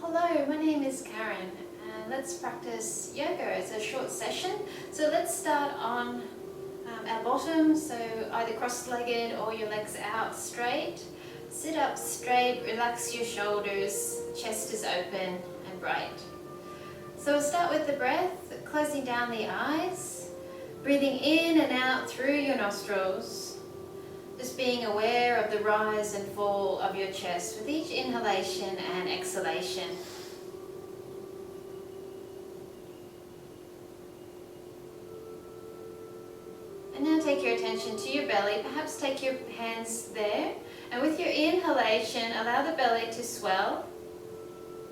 Hello, my name is Karen and let's practice yoga. It's a short session. So let's start on our bottom, so either cross-legged or your legs out straight. Sit up straight, relax your shoulders, chest is open and bright. So we'll start with the breath, closing down the eyes, breathing in and out through your nostrils. Just being aware of the rise and fall of your chest with each inhalation and exhalation. And now take your attention to your belly. Perhaps take your hands there. And with your inhalation, allow the belly to swell.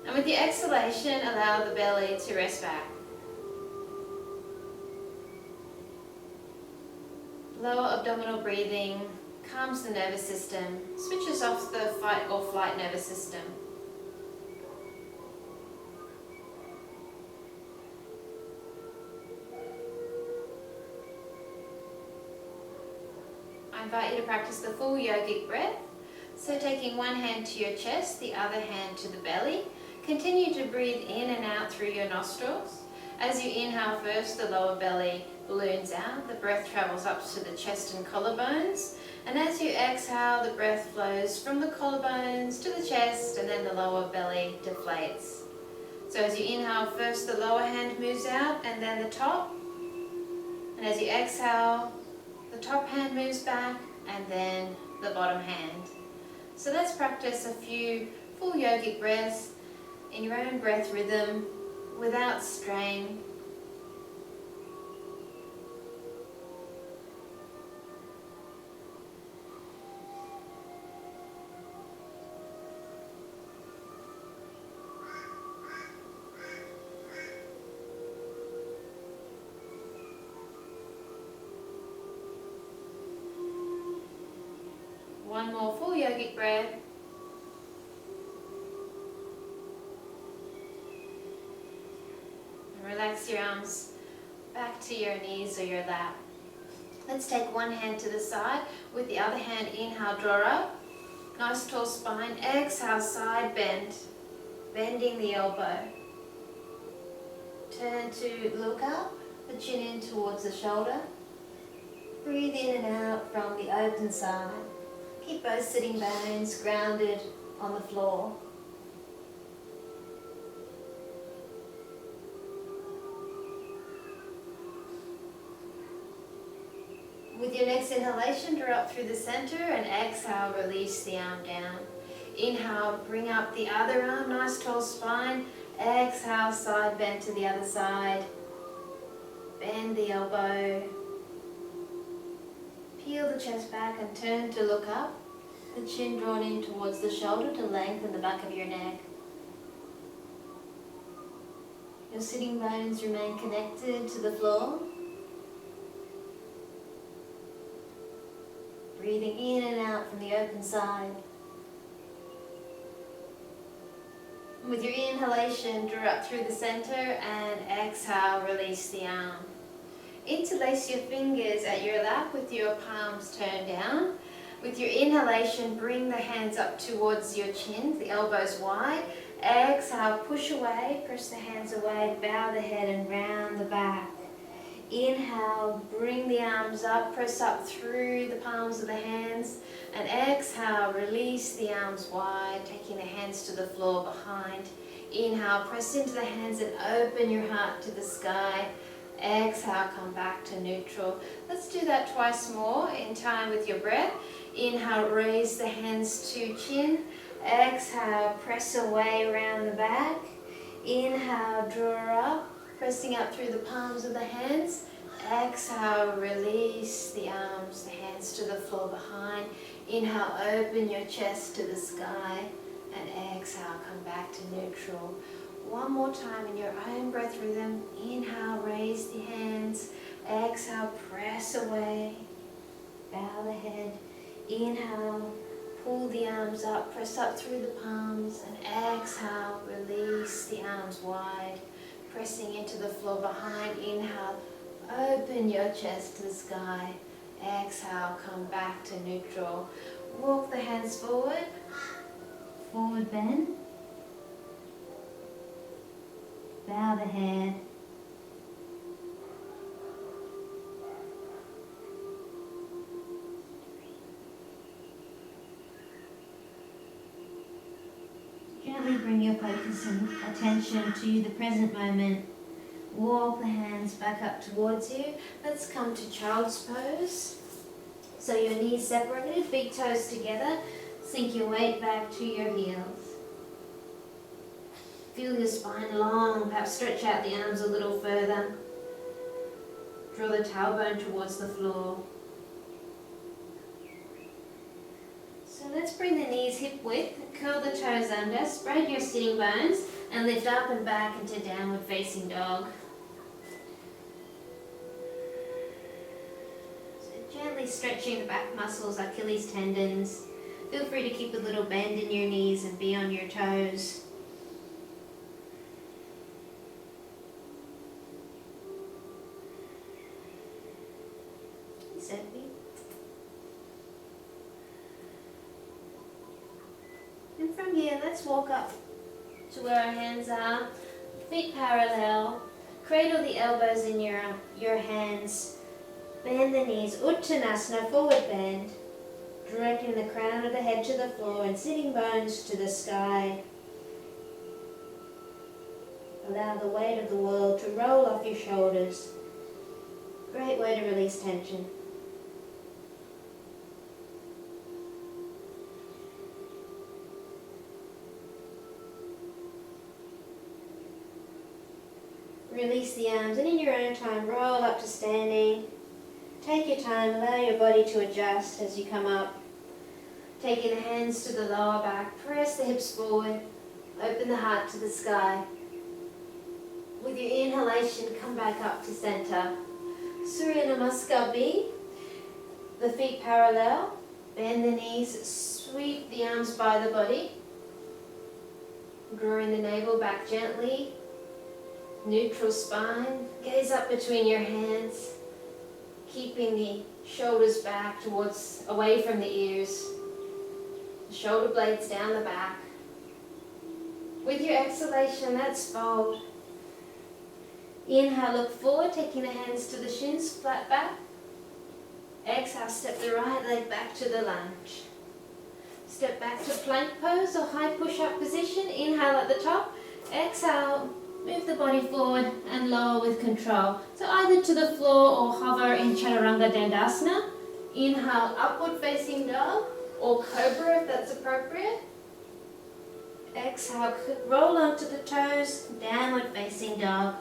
And with your exhalation, allow the belly to rest back. Lower abdominal breathing calms the nervous system, switches off the fight or flight nervous system. I invite you to practice the full yogic breath. So taking one hand to your chest, the other hand to the belly. Continue to breathe in and out through your nostrils. As you inhale first, the lower belly balloons out. The breath travels up to the chest and collarbones. And as you exhale, the breath flows from the collarbones to the chest, and then the lower belly deflates. So as you inhale first, the lower hand moves out and then the top. And as you exhale, the top hand moves back and then the bottom hand. So let's practice a few full yogic breaths in your own breath rhythm without strain. One more full yogic breath. And relax your arms back to your knees or your lap. Let's take one hand to the side. With the other hand, inhale, draw up. Nice tall spine. Exhale, side bend. Bending the elbow. Turn to look up. The chin in towards the shoulder. Breathe in and out from the open side. Keep both sitting bones grounded on the floor. With your next inhalation, draw up through the center and exhale, release the arm down. Inhale, bring up the other arm, nice tall spine. Exhale, side bend to the other side. Bend the elbow. Peel the chest back and turn to look up. The chin drawn in towards the shoulder to lengthen the back of your neck. Your sitting bones remain connected to the floor. Breathing in and out from the open side. With your inhalation, draw up through the center and exhale, release the arm. Interlace your fingers at your lap with your palms turned down. With your inhalation, bring the hands up towards your chin, the elbows wide. Exhale, push away, press the hands away, bow the head and round the back. Inhale, bring the arms up, press up through the palms of the hands. And exhale, release the arms wide, taking the hands to the floor behind. Inhale, press into the hands and open your heart to the sky. Exhale, come back to neutral. Let's do that twice more in time with your breath. Inhale, raise the hands to chin. Exhale, press away around the back. Inhale, draw up, pressing up through the palms of the hands. Exhale, release the arms, the hands to the floor behind. Inhale, open your chest to the sky. And exhale, come back to neutral. One more time in your own breath rhythm. Inhale, raise the hands. Exhale, press away. Bow the head. Inhale, pull the arms up, press up through the palms. And exhale, release the arms wide. Pressing into the floor behind. Inhale, open your chest to the sky. Exhale, come back to neutral. Walk the hands forward. Forward bend. Bow the head. Gently bring your focus and attention to the present moment. Walk the hands back up towards you. Let's come to child's pose. So your knees separated, big toes together. Sink your weight back to your heels. Feel your spine long, perhaps stretch out the arms a little further. Draw the tailbone towards the floor. So let's bring the knees hip width, curl the toes under, spread your sitting bones and lift up and back into downward facing dog. So gently stretching the back muscles, Achilles tendons. Feel free to keep a little bend in your knees and be on your toes. And from here, let's walk up to where our hands are, feet parallel, cradle the elbows in your hands, bend the knees, Uttanasana, forward bend, directing the crown of the head to the floor and sitting bones to the sky. Allow the weight of the world to roll off your shoulders. Great way to release tension. Release the arms and in your own time roll up to standing. Take your time, allow your body to adjust as you come up. Taking the hands to the lower back, press the hips forward, open the heart to the sky. With your inhalation, come back up to center. Surya Namaskar B. The feet parallel, bend the knees, sweep the arms by the body. Drawing the navel back gently. Neutral spine, gaze up between your hands, keeping the shoulders back towards, away from the ears, the shoulder blades down the back. With your exhalation, let's fold. Inhale, look forward, taking the hands to the shins, flat back. Exhale, step the right leg back to the lunge. Step back to plank pose or high push-up position. Inhale at the top, exhale. Move the body forward and lower with control. So either to the floor or hover in Chaturanga Dandasana. Inhale, upward facing dog or cobra if that's appropriate. Exhale, roll onto the toes, downward facing dog.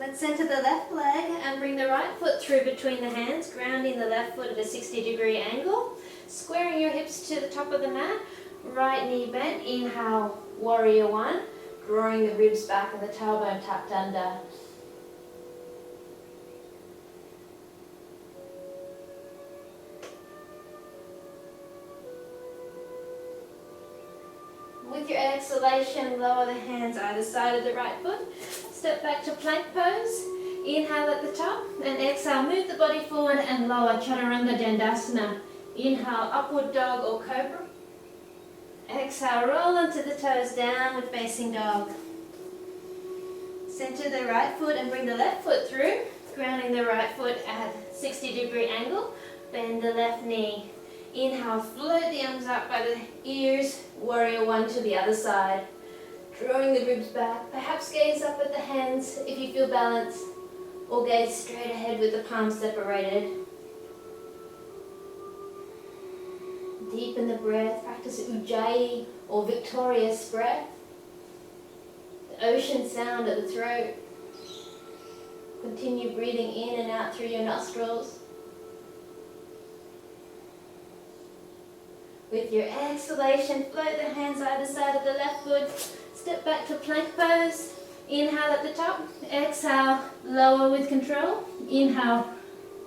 Let's center the left leg and bring the right foot through between the hands, grounding the left foot at a 60-degree angle. Squaring your hips to the top of the mat. Right knee bent, inhale, warrior one, drawing the ribs back and the tailbone tucked under. With your exhalation, lower the hands either side of the right foot. Step back to plank pose. Inhale at the top and exhale, move the body forward and lower Chaturanga Dandasana. Inhale, upward dog or cobra. Exhale, roll onto the toes, downward facing dog. Center the right foot and bring the left foot through, grounding the right foot at 60-degree angle. Bend the left knee. Inhale, float the arms up by the ears, warrior one to the other side. Drawing the ribs back, perhaps gaze up at the hands if you feel balanced, or gaze straight ahead with the palms separated. Deepen the breath, practice Ujjayi or victorious breath. The ocean sound at the throat. Continue breathing in and out through your nostrils. With your exhalation, float the hands either side of the left foot. Step back to plank pose. Inhale at the top. Exhale, lower with control. Inhale,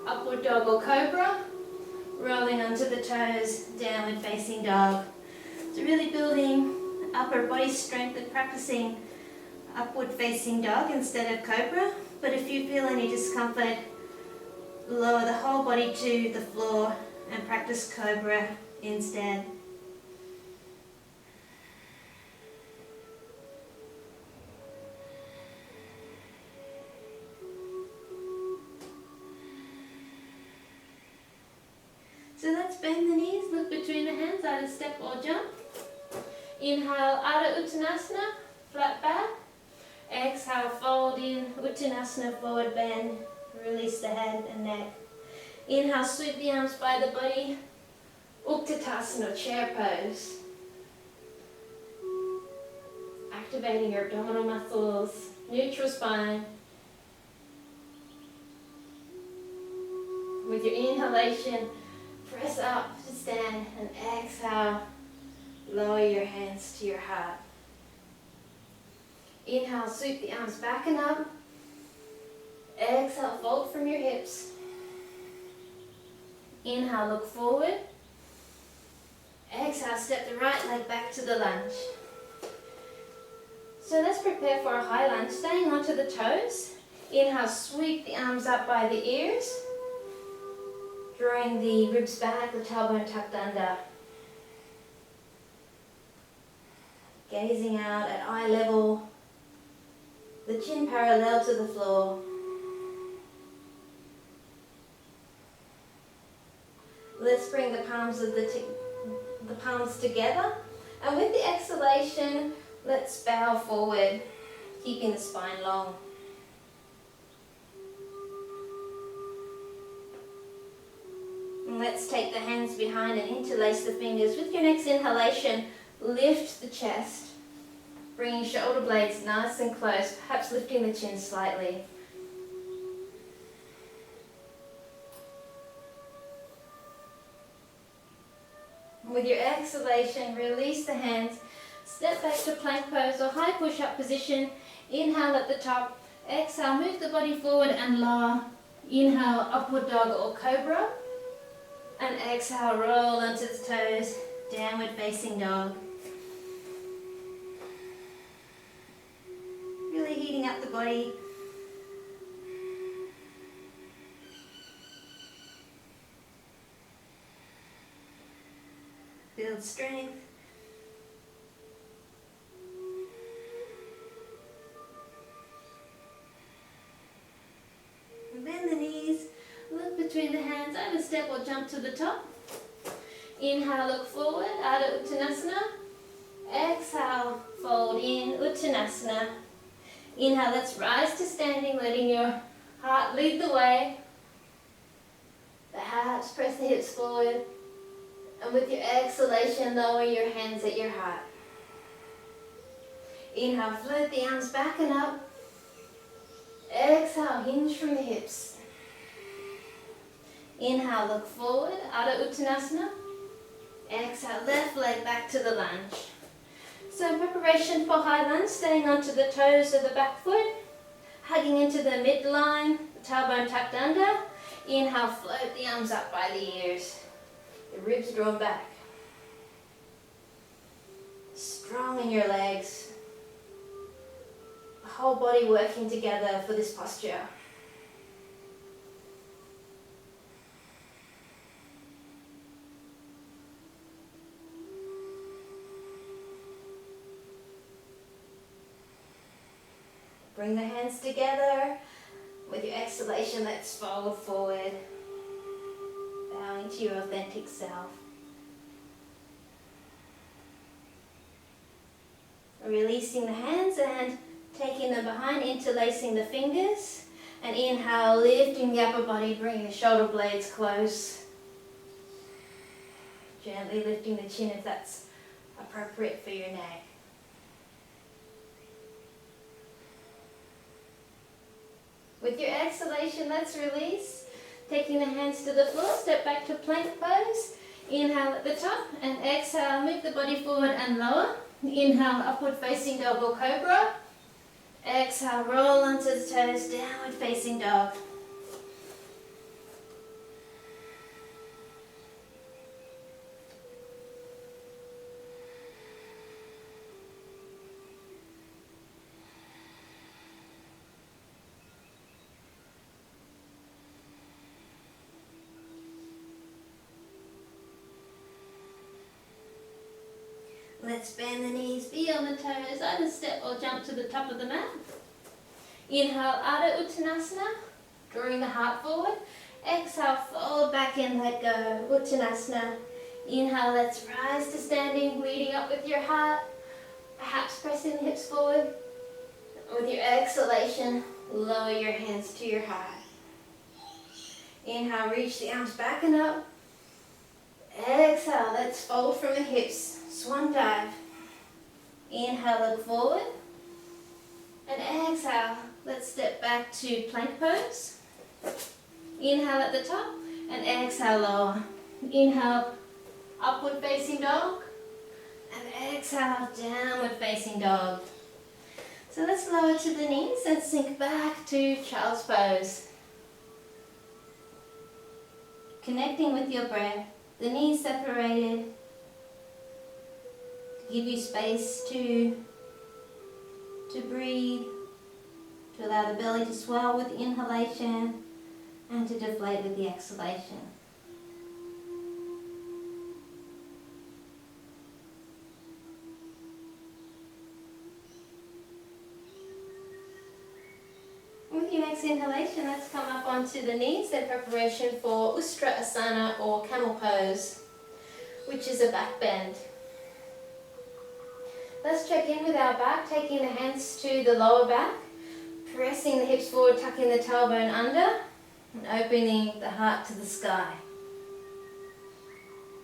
upward dog or cobra. Rolling onto the toes, downward facing dog. So really building upper body strength and practicing upward facing dog instead of cobra. But if you feel any discomfort, lower the whole body to the floor and practice cobra instead. bend the knees, look between the hands, either step or jump. Inhale, Adho Uttanasana, flat back. Exhale, fold in, Uttanasana, forward bend. Release the head and neck. Inhale, sweep the arms by the body. Utkatasana, chair pose. Activating your abdominal muscles, neutral spine. With your inhalation, press up to stand, and exhale, lower your hands to your heart. Inhale, sweep the arms back and up. Exhale, fold from your hips. Inhale, look forward. Exhale, step the right leg back to the lunge. So let's prepare for a high lunge, staying onto the toes. Inhale, sweep the arms up by the ears. Drawing the ribs back, the tailbone tucked under. Gazing out at eye level, the chin parallel to the floor. Let's bring the palms of the palms together, and with the exhalation, let's bow forward, keeping the spine long. And let's take the hands behind and interlace the fingers. With your next inhalation, lift the chest, bringing shoulder blades nice and close, perhaps lifting the chin slightly. With your exhalation, release the hands, step back to plank pose or high push-up position. Inhale at the top, exhale, move the body forward and lower. Inhale, upward dog or cobra. And exhale, roll onto the toes, downward facing dog. Really heating up the body. Build strength. And bend the knees. Look between the hands, either step or jump to the top. Inhale, look forward, Adho Uttanasana. Exhale, fold in, Uttanasana. Inhale, let's rise to standing, letting your heart lead the way. Perhaps press the hips forward. And with your exhalation, lower your hands at your heart. Inhale, float the arms back and up. Exhale, hinge from the hips. Inhale, look forward, Adho Uttanasana. Exhale, left leg back to the lunge. So in preparation for high lunge, staying onto the toes of the back foot, hugging into the midline, the tailbone tucked under. Inhale, float the arms up by the ears. The ribs drawn back. Strong in your legs. The whole body working together for this posture. Bring the hands together. With your exhalation, let's fold forward. Bowing to your authentic self. Releasing the hands and taking them behind, interlacing the fingers. And inhale, lifting the upper body, bringing the shoulder blades close. Gently lifting the chin if that's appropriate for your neck. With your exhalation, let's release. Taking the hands to the floor, step back to plank pose. Inhale at the top and exhale, move the body forward and lower. Inhale, upward facing dog or cobra. Exhale, roll onto the toes, downward facing dog. Let's bend the knees, be on the toes, either step or jump to the top of the mat. Inhale, Adho Uttanasana, drawing the heart forward. Exhale, fold back in, let go. Uttanasana. Inhale, let's rise to standing, leading up with your heart. Perhaps pressing the hips forward. With your exhalation, lower your hands to your heart. Inhale, reach the arms back and up. Exhale, let's fold from the hips. Swan dive. Inhale, look forward. And exhale, let's step back to plank pose. Inhale at the top and exhale lower. Inhale, upward facing dog. And exhale, downward facing dog. So let's lower to the knees and sink back to child's pose. Connecting with your breath, the knees separated. Give you space to breathe, to allow the belly to swell with the inhalation and to deflate with the exhalation. With your next inhalation, let's come up onto the knees in preparation for Ustrasana or Camel Pose, which is a back bend. Let's check in with our back, taking the hands to the lower back, pressing the hips forward, tucking the tailbone under, and opening the heart to the sky.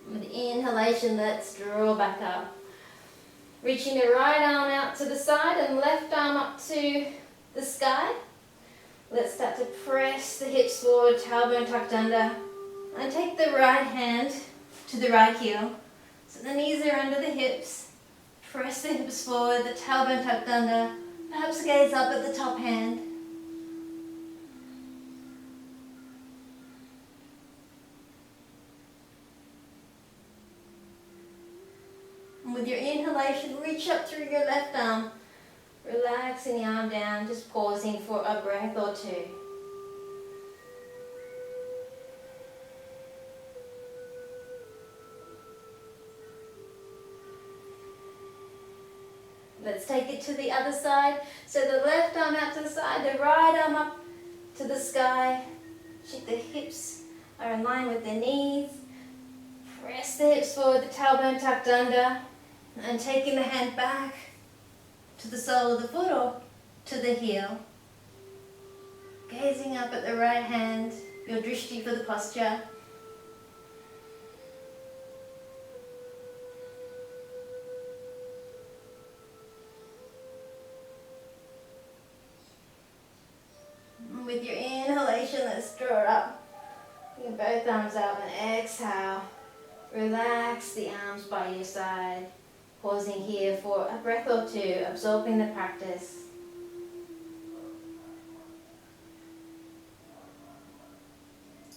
With inhalation, let's draw back up. Reaching the right arm out to the side and left arm up to the sky. Let's start to press the hips forward, tailbone tucked under, and take the right hand to the right heel. So the knees are under the hips. Press the hips forward, the tailbone tucked under, perhaps gaze up at the top hand. And with your inhalation, reach up through your left arm, relaxing the arm down, just pausing for a breath or two. Let's take it to the other side. So the left arm out to the side, the right arm up to the sky. Check the hips are in line with the knees. Press the hips forward, the tailbone tucked under, and taking the hand back to the sole of the foot or to the heel. Gazing up at the right hand, your drishti for the posture. With your inhalation, let's draw up. Bring both arms up and exhale. Relax the arms by your side. Pausing here for a breath or two, absorbing the practice.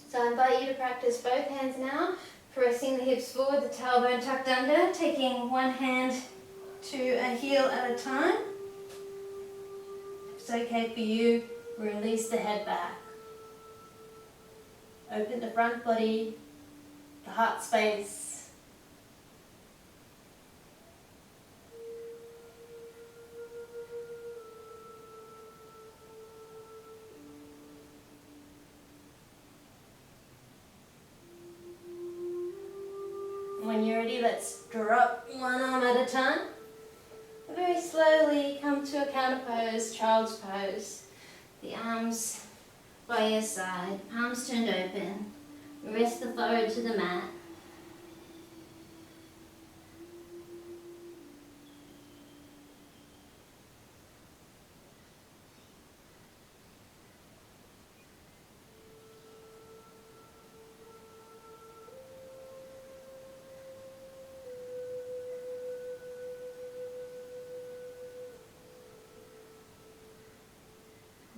So I invite you to practice both hands now. Pressing the hips forward, the tailbone tucked under. Taking one hand to a heel at a time. If it's okay for you, release the head back. Open the front body, the heart space. When you're ready, let's drop one arm at a time. Very slowly come to a counter pose, child's pose. The arms by your side, palms turned open. Rest the forehead to the mat.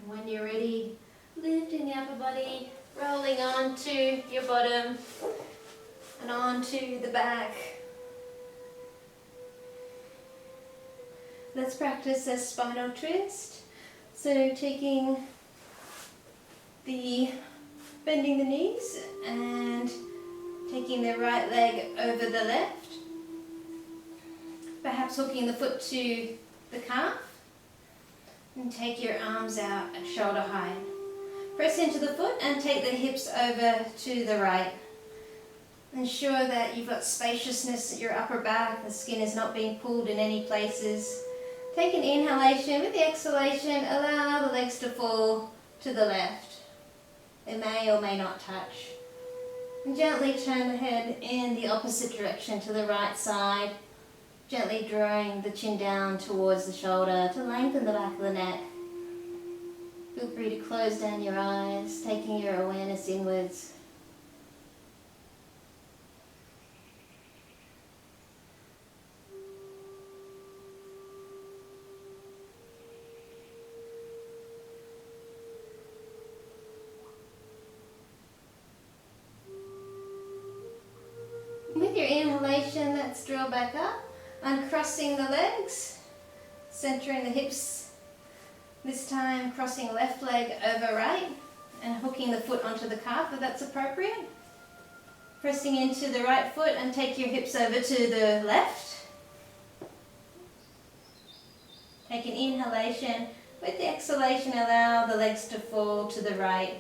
When you're ready, lifting the upper body, rolling onto your bottom and onto the back. Let's practice a spinal twist. So taking bending the knees and taking the right leg over the left. Perhaps hooking the foot to the calf. And take your arms out at shoulder height. Press into the foot and take the hips over to the right. Ensure that you've got spaciousness at your upper back, the skin is not being pulled in any places. Take an inhalation. With the exhalation, allow the legs to fall to the left. They may or may not touch. And gently turn the head in the opposite direction to the right side, gently drawing the chin down towards the shoulder to lengthen the back of the neck. Feel free to close down your eyes, taking your awareness inwards. With your inhalation, let's draw back up, uncrossing the legs, centering the hips. This time crossing left leg over right and hooking the foot onto the calf if that's appropriate. Pressing into the right foot and take your hips over to the left. Take an inhalation. With the exhalation, allow the legs to fall to the right.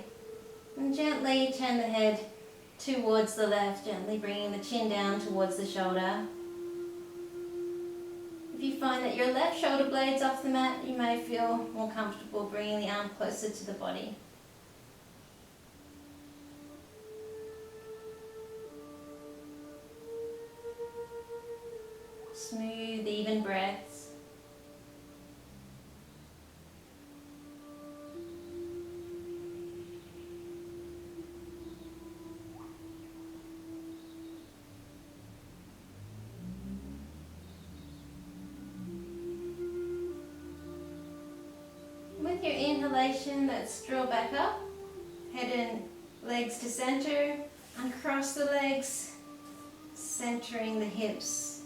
And gently turn the head towards the left, gently bringing the chin down towards the shoulder. If you find that your left shoulder blade's off the mat, you may feel more comfortable bringing the arm closer to the body. Smooth, even breaths. With your inhalation, let's draw back up, head and legs to center, uncross the legs, centering the hips,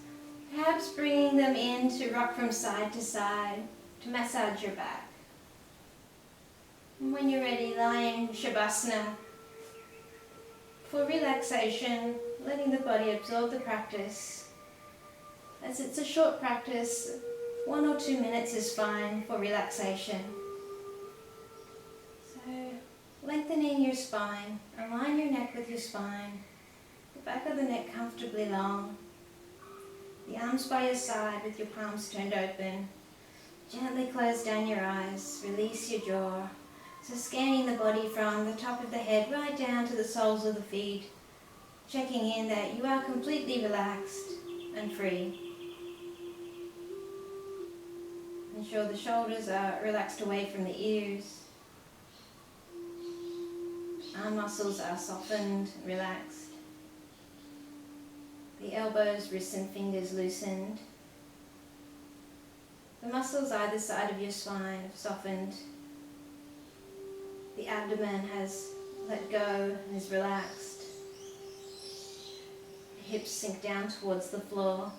perhaps bringing them in to rock from side to side to massage your back. And when you're ready, lie in Shavasana for relaxation, letting the body absorb the practice. As it's a short practice, 1 or 2 minutes is fine for relaxation. So, lengthening your spine, align your neck with your spine, the back of the neck comfortably long, the arms by your side with your palms turned open. Gently close down your eyes, release your jaw. So scanning the body from the top of the head right down to the soles of the feet, checking in that you are completely relaxed and free. Ensure the shoulders are relaxed away from the ears. Arm muscles are softened, relaxed. The elbows, wrists and fingers loosened. The muscles either side of your spine have softened. The abdomen has let go and is relaxed. The hips sink down towards the floor.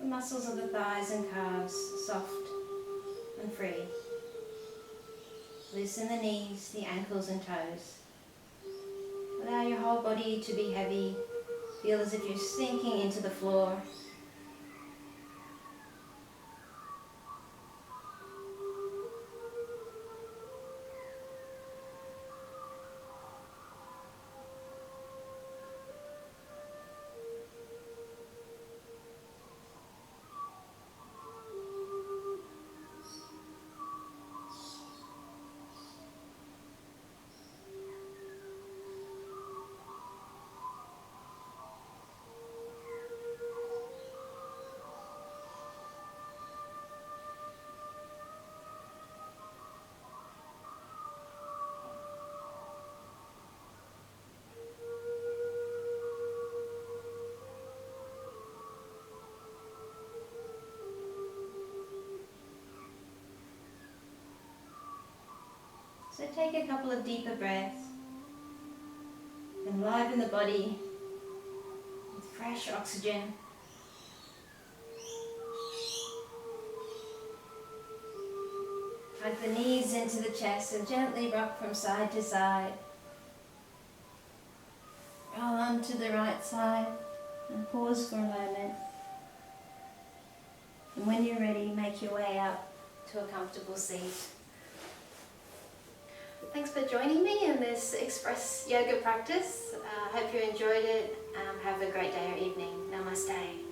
The muscles of the thighs and calves soft and free. Loosen the knees, the ankles and toes. Allow your whole body to be heavy. Feel as if you're sinking into the floor. So take a couple of deeper breaths. Enliven the body with fresh oxygen. Hug the knees into the chest and gently rock from side to side. Roll on to the right side and pause for a moment. And when you're ready, make your way up to a comfortable seat. Thanks for joining me in this express yoga practice. I hope you enjoyed it. Have a great day or evening. Namaste.